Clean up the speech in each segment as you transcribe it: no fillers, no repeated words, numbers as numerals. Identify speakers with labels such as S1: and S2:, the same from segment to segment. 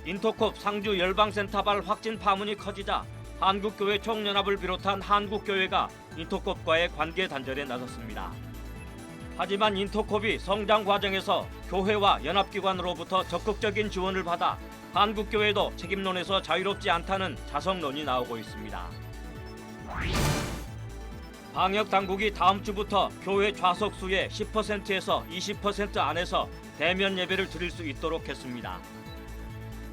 S1: 인터콥 상주 열방센터발 확진 파문이 커지자 한국교회 총연합을 비롯한 한국교회가 인터콥과의 관계 단절에 나섰습니다. 하지만 인터콥이 성장 과정에서 교회와 연합기관으로부터 적극적인 지원을 받아 한국교회도 책임론에서 자유롭지 않다는 자성론이 나오고 있습니다. 방역당국이 다음 주부터 교회 좌석수의 10%에서 20% 안에서 대면 예배를 드릴 수 있도록 했습니다.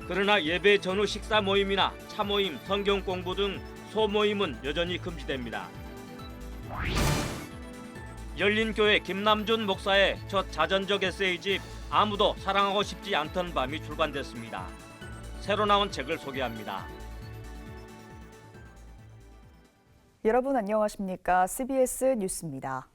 S1: 그러나 예배 전후 식사 모임이나 차 모임, 성경 공부 등 소모임은 여전히 금지됩니다. 열린교회 김남준 목사의 첫 자전적 에세이집 아무도 사랑하고 싶지 않던 밤이 출간됐습니다. 새로 나온 책을 소개합니다.
S2: 여러분 안녕하십니까? CBS 뉴스입니다.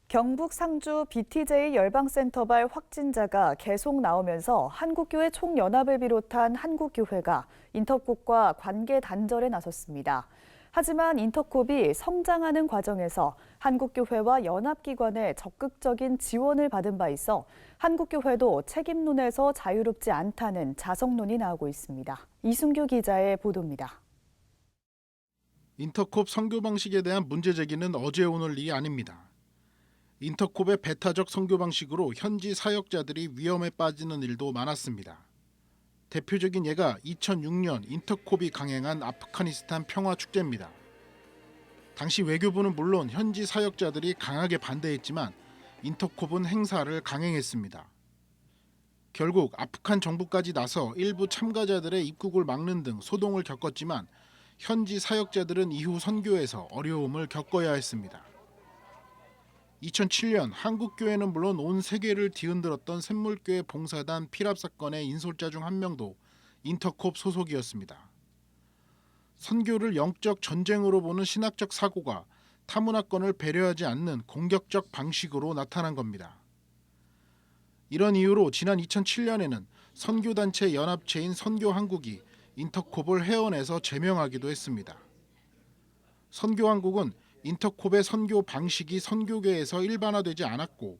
S2: 경북 상주 BTJ 열방센터발 확진자가 계속 나오면서 한국교회 총연합을 비롯한 한국교회가 인터콥과 관계 단절에 나섰습니다. 하지만 인터콥이 성장하는 과정에서 한국교회와 연합기관의 적극적인 지원을 받은 바 있어 한국교회도 책임론에서 자유롭지 않다는 자성론이 나오고 있습니다. 이순규 기자의 보도입니다.
S3: 인터콥 선교 방식에 대한 문제 제기는 어제 오늘 일이 아닙니다. 인터콥의 배타적 선교 방식으로 현지 사역자들이 위험에 빠지는 일도 많았습니다. 대표적인 예가 2006년 인터콥이 강행한 아프가니스탄 평화축제입니다. 당시 외교부는 물론 현지 사역자들이 강하게 반대했지만 인터콥은 행사를 강행했습니다. 결국 아프간 정부까지 나서 일부 참가자들의 입국을 막는 등 소동을 겪었지만 현지 사역자들은 이후 선교에서 어려움을 겪어야 했습니다. 2007년 한국교회는 물론 온 세계를 뒤흔들었던 샘물교회 봉사단 피랍 사건의 인솔자 중 한 명도 인터콥 소속이었습니다. 선교를 영적 전쟁으로 보는 신학적 사고가 타문화권을 배려하지 않는 공격적 방식으로 나타난 겁니다. 이런 이유로 지난 2007년에는 선교단체 연합체인 선교한국이 인터콥을 해원해서 제명하기도 했습니다. 선교한국은 인터콥의 선교 방식이 선교계에서 일반화되지 않았고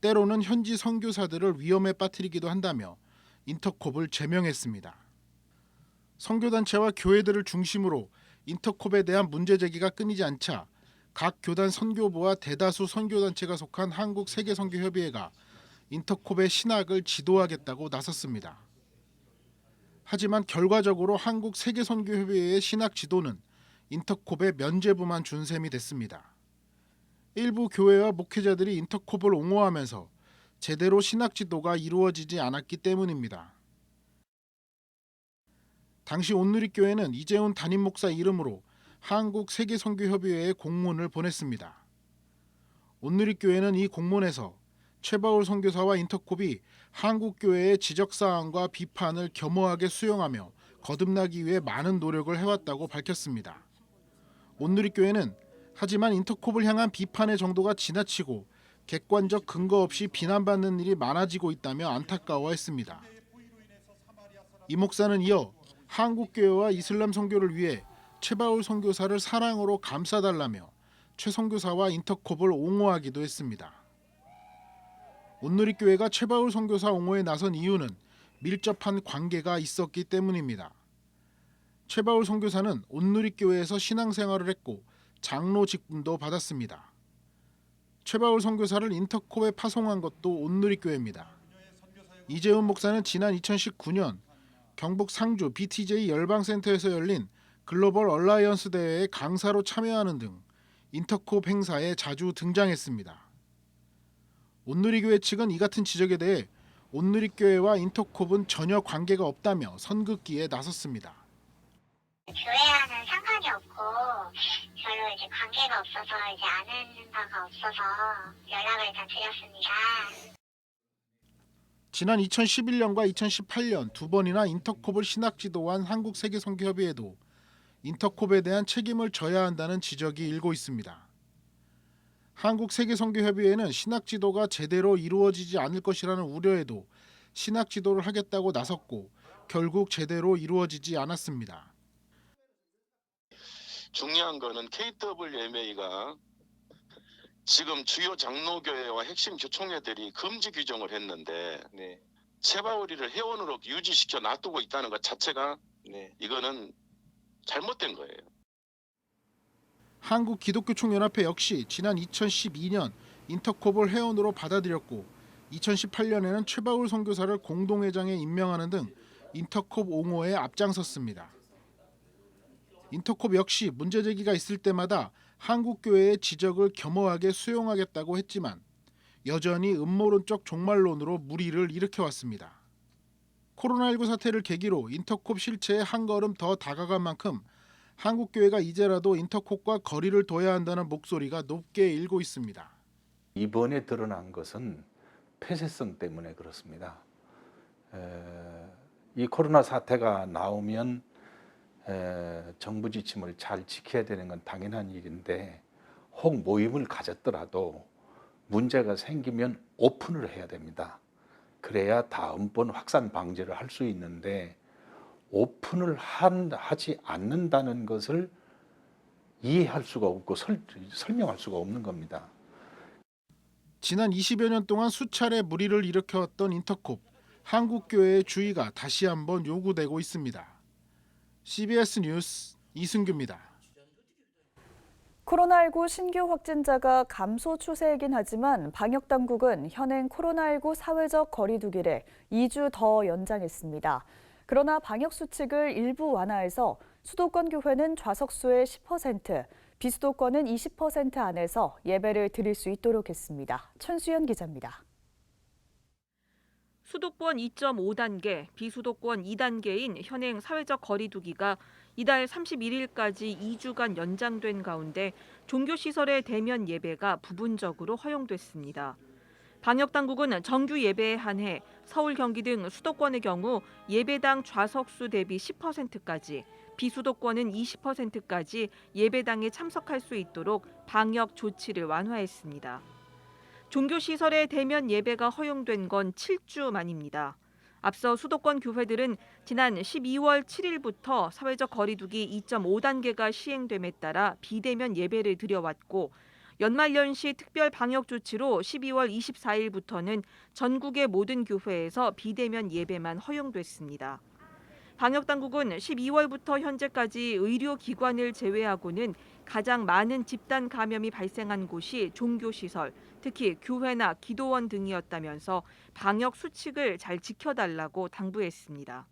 S3: 때로는 현지 선교사들을 위험에 빠뜨리기도 한다며 인터콥을 제명했습니다. 선교단체와 교회들을 중심으로 인터콥에 대한 문제 제기가 끊이지 않자 각 교단 선교부와 대다수 선교단체가 속한 한국세계선교협의회가 인터콥의 신학을 지도하겠다고 나섰습니다. 하지만 결과적으로 한국세계선교협의회의 신학 지도는 인터콥의 면죄부만 준 셈이 됐습니다. 일부 교회와 목회자들이 인터콥을 옹호하면서 제대로 신학 지도가 이루어지지 않았기 때문입니다. 당시 온누리교회는 이재훈 담임 목사 이름으로 한국세계선교협의회에 공문을 보냈습니다. 온누리교회는 이 공문에서 최바울 선교사와 인터콥이 한국교회의 지적사항과 비판을 겸허하게 수용하며 거듭나기 위해 많은 노력을 해왔다고 밝혔습니다. 온누리교회는 하지만 인터콥을 향한 비판의 정도가 지나치고 객관적 근거 없이 비난받는 일이 많아지고 있다며 안타까워했습니다. 이 목사는 이어 한국교회와 이슬람 선교를 위해 최바울 선교사를 사랑으로 감싸달라며 최 선교사와 인터콥을 옹호하기도 했습니다. 온누리교회가 최바울 선교사 옹호에 나선 이유는 밀접한 관계가 있었기 때문입니다. 최바울 선교사는 온누리교회에서 신앙생활을 했고 장로 직분도 받았습니다. 최바울 선교사를 인터콥에 파송한 것도 온누리교회입니다. 이재훈 목사는 지난 2019년 경북 상주 BTJ 열방센터에서 열린 글로벌 얼라이언스 대회에 강사로 참여하는 등 인터콥 행사에 자주 등장했습니다. 온누리교회 측은 이 같은 지적에 대해 온누리교회와 인터콥은 전혀 관계가 없다며 선긋기에 나섰습니다.
S4: 교회와는 상관이 없고 별로 이제 관계가 없어서 이제 아는 바가 없어서 연락을 다 드렸습니다.
S3: 지난 2011년과 2018년 두 번이나 인터콥을 신학 지도한 한국세계선교협의회도 인터콥에 대한 책임을 져야 한다는 지적이 일고 있습니다. 한국세계선교협의회는 신학 지도가 제대로 이루어지지 않을 것이라는 우려에도 신학 지도를 하겠다고 나섰고 결국 제대로 이루어지지 않았습니다.
S5: 중요한 거는 KWMA가 지금 주요 장로교회와 핵심 교총회들이 금지 규정을 했는데
S6: 네.
S5: 체바우리를 회원으로 유지시켜 놔두고 있다는 것 자체가 이거는 잘못된 거예요.
S3: 한국기독교총연합회 역시 지난 2012년 인터콥을 회원으로 받아들였고 2018년에는 최바울 선교사를 공동회장에 임명하는 등 인터콥 옹호에 앞장섰습니다. 인터콥 역시 문제 제기가 있을 때마다 한국교회의 지적을 겸허하게 수용하겠다고 했지만 여전히 음모론적 종말론으로 무리를 일으켜왔습니다. 코로나19 사태를 계기로 인터콥 실체에 한 걸음 더 다가간 만큼 한국교회가 이제라도 인터콥과 거리를 둬야 한다는 목소리가 높게 일고 있습니다.
S6: 이번에 드러난 것은 폐쇄성 때문에 그렇습니다. 이 코로나 사태가 나오면 정부 지침을 잘 지켜야 되는 건 당연한 일인데 혹 모임을 가졌더라도 문제가 생기면 오픈을 해야 됩니다. 그래야 다음번 확산 방지를 할 수 있는데 오픈을 하지 않는다는 것을 이해할 수가 없고 설명할 수가 없는 겁니다.
S3: 지난 20여 년 동안 수차례 무리를 일으켜왔던 인터콥, 한국교회의 주의가 다시 한번 요구되고 있습니다. CBS 뉴스 이승규입니다.
S2: 코로나19 신규 확진자가 감소 추세이긴 하지만 방역당국은 현행 코로나19 사회적 거리두기를 2주 더 연장했습니다. 그러나 방역수칙을 일부 완화해서 수도권 교회는 좌석수의 10%, 비수도권은 20% 안에서 예배를 드릴 수 있도록 했습니다. 천수연 기자입니다.
S7: 수도권 2.5단계, 비수도권 2단계인 현행 사회적 거리두기가 이달 31일까지 2주간 연장된 가운데 종교시설의 대면 예배가 부분적으로 허용됐습니다. 방역당국은 정규 예배에 한해 서울, 경기 등 수도권의 경우 예배당 좌석수 대비 10%까지, 비수도권은 20%까지 예배당에 참석할 수 있도록 방역 조치를 완화했습니다. 종교시설의 대면 예배가 허용된 건 7주 만입니다. 앞서 수도권 교회들은 지난 12월 7일부터 사회적 거리두기 2.5단계가 시행됨에 따라 비대면 예배를 드려왔고 연말연시 특별 방역 조치로 12월 24일부터는 전국의 모든 교회에서 비대면 예배만 허용됐습니다. 방역당국은 12월부터 현재까지 의료기관을 제외하고는 가장 많은 집단 감염이 발생한 곳이 종교시설, 특히 교회나 기도원 등이었다면서 방역 수칙을 잘 지켜달라고 당부했습니다.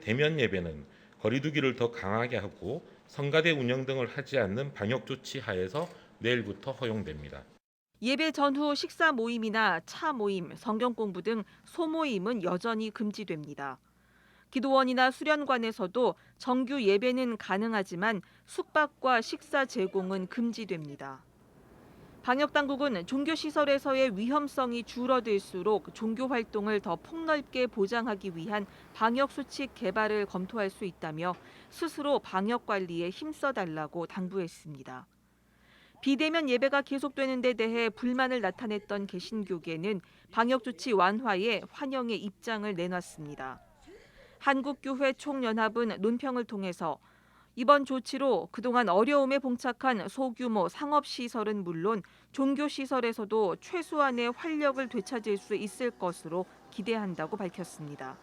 S8: 대면 예배는 거리두기를 더 강하게 하고 성가대 운영 등을 하지 않는 방역 조치 하에서 내일부터 허용됩니다.
S7: 예배 전후 식사 모임이나 차 모임, 성경 공부 등 소모임은 여전히 금지됩니다. 기도원이나 수련관에서도 정규 예배는 가능하지만 숙박과 식사 제공은 금지됩니다. 방역당국은 종교시설에서의 위험성이 줄어들수록 종교 활동을 더 폭넓게 보장하기 위한 방역수칙 개발을 검토할 수 있다며 스스로 방역관리에 힘써달라고 당부했습니다. 비대면 예배가 계속되는 데 대해 불만을 나타냈던 개신교계는 방역조치 완화에 환영의 입장을 내놨습니다. 한국교회 총연합은 논평을 통해서 이번 조치로 그동안 어려움에 봉착한 소규모 상업시설은 물론 종교시설에서도 최소한의 활력을 되찾을 수 있을 것으로 기대한다고 밝혔습니다.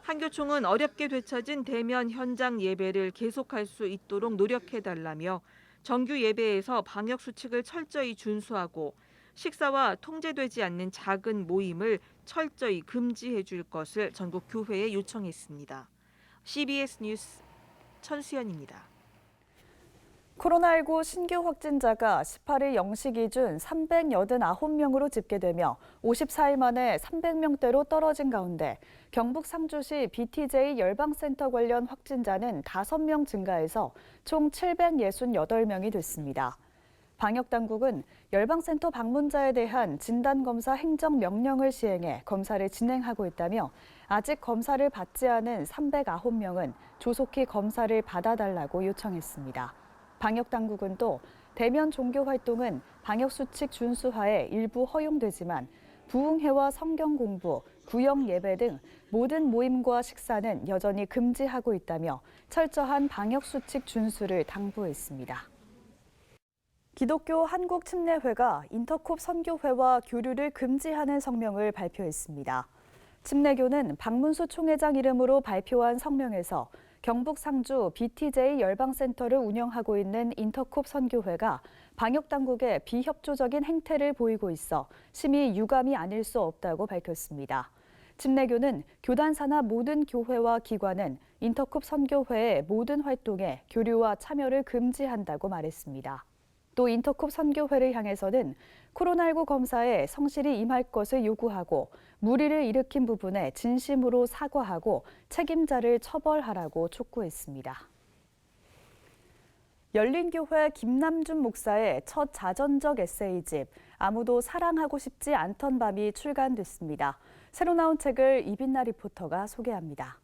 S7: 한교총은 어렵게 되찾은 대면 현장 예배를 계속할 수 있도록 노력해달라며 정규 예배에서 방역수칙을 철저히 준수하고 식사와 통제되지 않는 작은 모임을 철저히 금지해 줄 것을 전국 교회에 요청했습니다. CBS 뉴스 천수연입니다.
S2: 코로나19 신규 확진자가 18일 0시 기준 389명으로 집계되며 54일 만에 300명대로 떨어진 가운데 경북 상주시 BTJ 열방센터 관련 확진자는 5명 증가해서 총 768명이 됐습니다. 방역당국은 열방센터 방문자에 대한 진단검사 행정명령을 시행해 검사를 진행하고 있다며 아직 검사를 받지 않은 309명은 조속히 검사를 받아달라고 요청했습니다. 방역당국은 또 대면 종교 활동은 방역수칙 준수하에 일부 허용되지만 부흥회와 성경 공부, 구역 예배 등 모든 모임과 식사는 여전히 금지하고 있다며 철저한 방역수칙 준수를 당부했습니다. 기독교 한국침례회가 인터콥 선교회와 교류를 금지하는 성명을 발표했습니다. 침례교는 박문수 총회장 이름으로 발표한 성명에서 경북 상주 BTJ 열방센터를 운영하고 있는 인터콥 선교회가 방역당국의 비협조적인 행태를 보이고 있어 심히 유감이 아닐 수 없다고 밝혔습니다. 침례교는 교단 산하 모든 교회와 기관은 인터콥 선교회의 모든 활동에 교류와 참여를 금지한다고 말했습니다. 또 인터콥 선교회를 향해서는 코로나19 검사에 성실히 임할 것을 요구하고 무리를 일으킨 부분에 진심으로 사과하고 책임자를 처벌하라고 촉구했습니다. 열린교회 김남준 목사의 첫 자전적 에세이집 아무도 사랑하고 싶지 않던 밤이 출간됐습니다. 새로 나온 책을 이빈나 리포터가 소개합니다.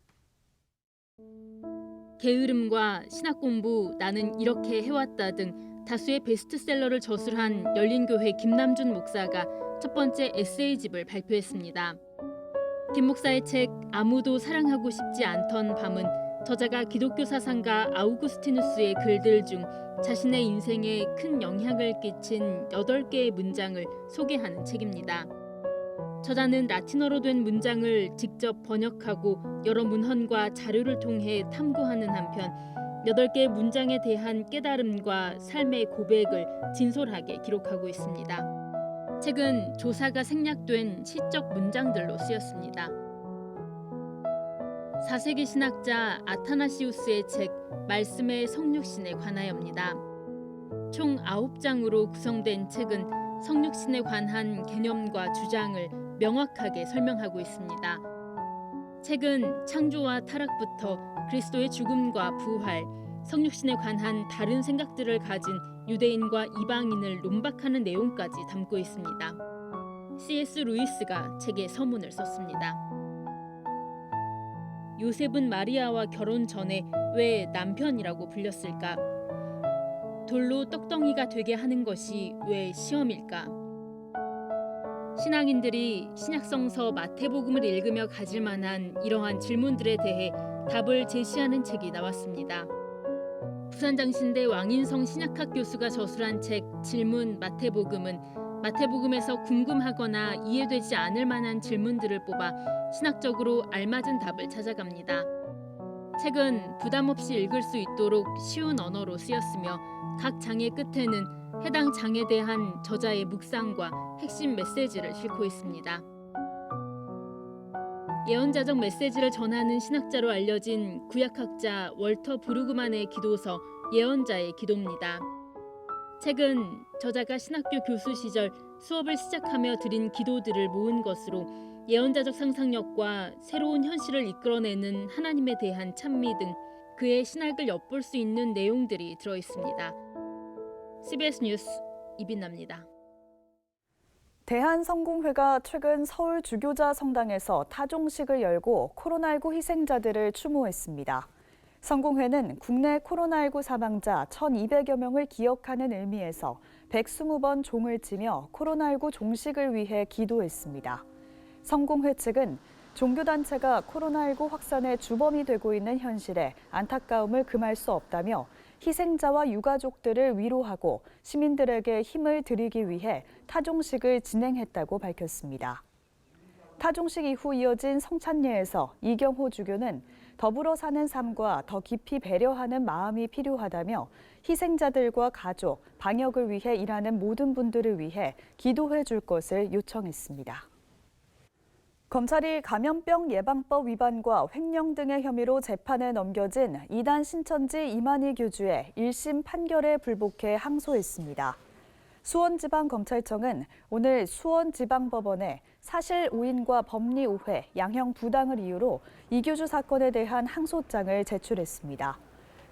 S9: 게으름과 신학 공부, 나는 이렇게 해왔다 등 다수의 베스트셀러를 저술한 열린교회 김남준 목사가 첫 번째 에세이집을 발표했습니다. 김 목사의 책 아무도 사랑하고 싶지 않던 밤은 저자가 기독교 사상가 아우구스티누스의 글들 중 자신의 인생에 큰 영향을 끼친 8개의 문장을 소개하는 책입니다. 저자는 라틴어로 된 문장을 직접 번역하고 여러 문헌과 자료를 통해 탐구하는 한편 8개의 문장에 대한 깨달음과 삶의 고백을 진솔하게 기록하고 있습니다. 책은 조사가 생략된 시적 문장들로 쓰였습니다. 4세기 신학자 아타나시우스의 책 말씀의 성육신에 관하여입니다. 총 9장으로 구성된 책은 성육신에 관한 개념과 주장을 명확하게 설명하고 있습니다. 책은 창조와 타락부터 그리스도의 죽음과 부활, 성육신에 관한 다른 생각들을 가진 유대인과 이방인을 논박하는 내용까지 담고 있습니다. C.S. 루이스가 책에 서문을 썼습니다. 요셉은 마리아와 결혼 전에 왜 남편이라고 불렸을까? 돌로 떡덩이가 되게 하는 것이 왜 시험일까? 신앙인들이 신약성서 마태복음을 읽으며 가질 만한 이러한 질문들에 대해 답을 제시하는 책이 나왔습니다. 부산장신대 왕인성 신약학 교수가 저술한 책 질문 마태복음은 마태복음에서 궁금하거나 이해되지 않을 만한 질문들을 뽑아 신학적으로 알맞은 답을 찾아갑니다. 책은 부담 없이 읽을 수 있도록 쉬운 언어로 쓰였으며 각 장의 끝에는 해당 장에 대한 저자의 묵상과 핵심 메시지를 싣고 있습니다. 예언자적 메시지를 전하는 신학자로 알려진 구약학자 월터 브루그만의 기도서 예언자의 기도입니다. 책은 저자가 신학교 교수 시절 수업을 시작하며 드린 기도들을 모은 것으로 예언자적 상상력과 새로운 현실을 이끌어내는 하나님에 대한 찬미 등 그의 신학을 엿볼 수 있는 내용들이 들어있습니다. CBS 뉴스 이빈나입니다.
S2: 대한성공회가 최근 서울 주교자 성당에서 타종식을 열고 코로나19 희생자들을 추모했습니다. 성공회는 국내 코로나19 사망자 1,200여 명을 기억하는 의미에서 120번 종을 치며 코로나19 종식을 위해 기도했습니다. 성공회 측은 종교단체가 코로나19 확산의 주범이 되고 있는 현실에 안타까움을 금할 수 없다며 희생자와 유가족들을 위로하고 시민들에게 힘을 드리기 위해 타종식을 진행했다고 밝혔습니다. 타종식 이후 이어진 성찬례에서 이경호 주교는 더불어 사는 삶과 더 깊이 배려하는 마음이 필요하다며 희생자들과 가족, 방역을 위해 일하는 모든 분들을 위해 기도해 줄 것을 요청했습니다. 검찰이 감염병 예방법 위반과 횡령 등의 혐의로 재판에 넘겨진 이단 신천지 이만희 교주의 1심 판결에 불복해 항소했습니다. 수원지방검찰청은 오늘 수원지방법원에 사실 오인과 법리 오해, 양형 부당을 이유로 이 교주 사건에 대한 항소장을 제출했습니다.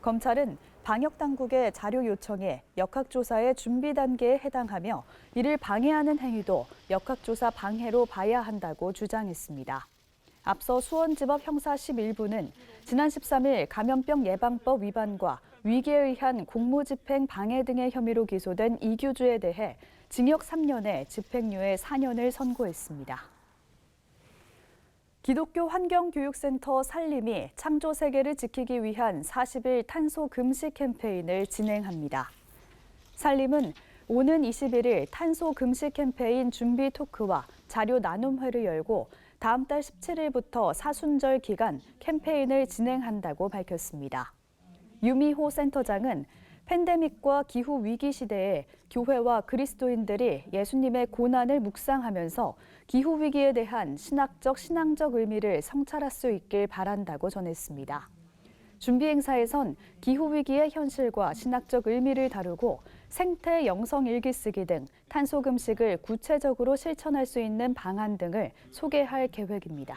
S2: 검찰은 방역당국의 자료 요청에 역학조사의 준비 단계에 해당하며 이를 방해하는 행위도 역학조사 방해로 봐야 한다고 주장했습니다. 앞서 수원지법 형사 11부는 지난 13일 감염병 예방법 위반과 위계에 의한 공무집행 방해 등의 혐의로 기소된 이 교주에 대해 징역 3년에 집행유예 4년을 선고했습니다. 기독교 환경교육센터 살림이 창조 세계를 지키기 위한 40일 탄소 금시 캠페인을 진행합니다. 살림은 오는 21일 탄소 금시 캠페인 준비 토크와 자료 나눔회를 열고 다음 달 17일부터 사순절 기간 캠페인을 진행한다고 밝혔습니다. 유미호 센터장은 팬데믹과 기후 위기 시대에 교회와 그리스도인들이 예수님의 고난을 묵상하면서 기후 위기에 대한 신앙적 의미를 성찰할 수 있길 바란다고 전했습니다. 준비 행사에선 기후 위기의 현실과 신학적 의미를 다루고 생태 영성 일기 쓰기 등 탄소 금식을 구체적으로 실천할 수 있는 방안 등을 소개할 계획입니다.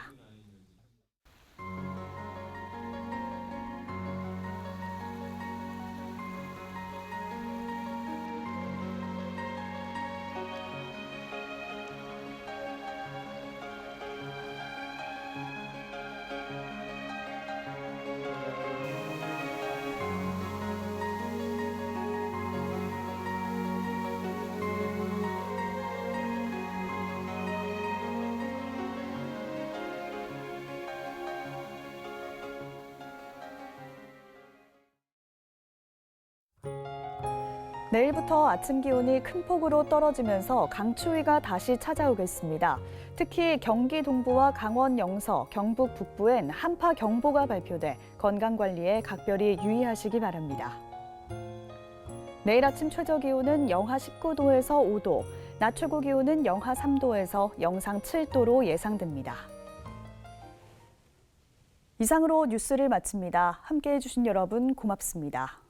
S2: 내일부터 아침 기온이 큰 폭으로 떨어지면서 강추위가 다시 찾아오겠습니다. 특히 경기 동부와 강원 영서, 경북 북부엔 한파 경보가 발표돼 건강관리에 각별히 유의하시기 바랍니다. 내일 아침 최저 기온은 영하 19도에서 5도, 낮 최고 기온은 영하 3도에서 영상 7도로 예상됩니다. 이상으로 뉴스를 마칩니다. 함께해 주신 여러분 고맙습니다.